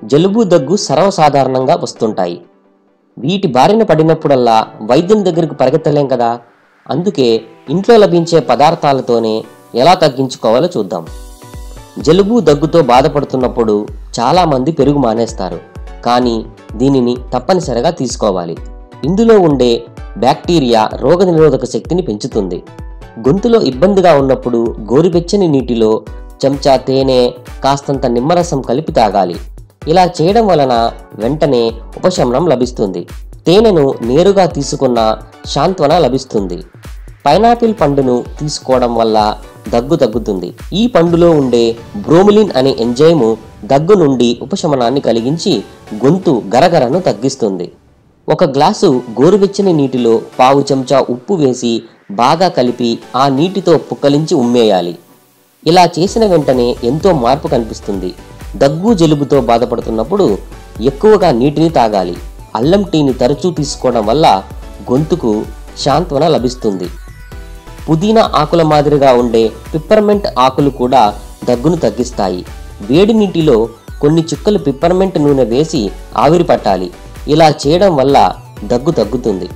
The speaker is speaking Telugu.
జలుబు దగ్గు సర్వసాధారణంగా వస్తుంటాయి. వీటి బారిన పడినప్పుడల్లా వైద్యుని దగ్గరకు పరిగెత్తలేం కదా. అందుకే ఇంట్లో లభించే పదార్థాలతోనే ఎలా తగ్గించుకోవాలో చూద్దాం. జలుబు దగ్గుతో బాధపడుతున్నప్పుడు చాలామంది పెరుగు మానేస్తారు. కానీ దీనిని తప్పనిసరిగా తీసుకోవాలి. ఇందులో ఉండే బ్యాక్టీరియా రోగనిరోధక శక్తిని పెంచుతుంది. గొంతులో ఇబ్బందిగా ఉన్నప్పుడు గోరువెచ్చని నీటిలో చెంచా తేనె, కాస్తంత నిమ్మరసం కలిపి తాగాలి. ఇలా చేయడం వలన వెంటనే ఉపశమనం లభిస్తుంది. తేనెను నేరుగా తీసుకున్న శాంత్వన లభిస్తుంది. పైనాపిల్ పండును తీసుకోవడం వల్ల దగ్గు తగ్గుతుంది. ఈ పండులో ఉండే బ్రోమిలిన్ అనే ఎంజైము దగ్గు నుండి ఉపశమనాన్ని కలిగించి గొంతు గరగరను తగ్గిస్తుంది. ఒక గ్లాసు గోరువెచ్చని నీటిలో పావు చెంచా ఉప్పు వేసి బాగా కలిపి ఆ నీటితో పుక్కలించి ఉమ్మేయాలి. ఇలా చేసిన వెంటనే ఎంతో మార్పు కనిపిస్తుంది. దగ్గు జలుబుతో బాధపడుతున్నప్పుడు ఎక్కువగా నీటిని తాగాలి. అల్లం టీని తరచూ తీసుకోవడం వల్ల గొంతుకు శాంత్వన లభిస్తుంది. పుదీనా ఆకుల మాదిరిగా ఉండే పిప్పర్మెంట్ ఆకులు కూడా దగ్గును తగ్గిస్తాయి. వేడి నీటిలో కొన్ని చుక్కలు పిప్పర్మెంట్ నూనె వేసి ఆవిరి పట్టాలి. ఇలా చేయడం వల్ల దగ్గు తగ్గుతుంది.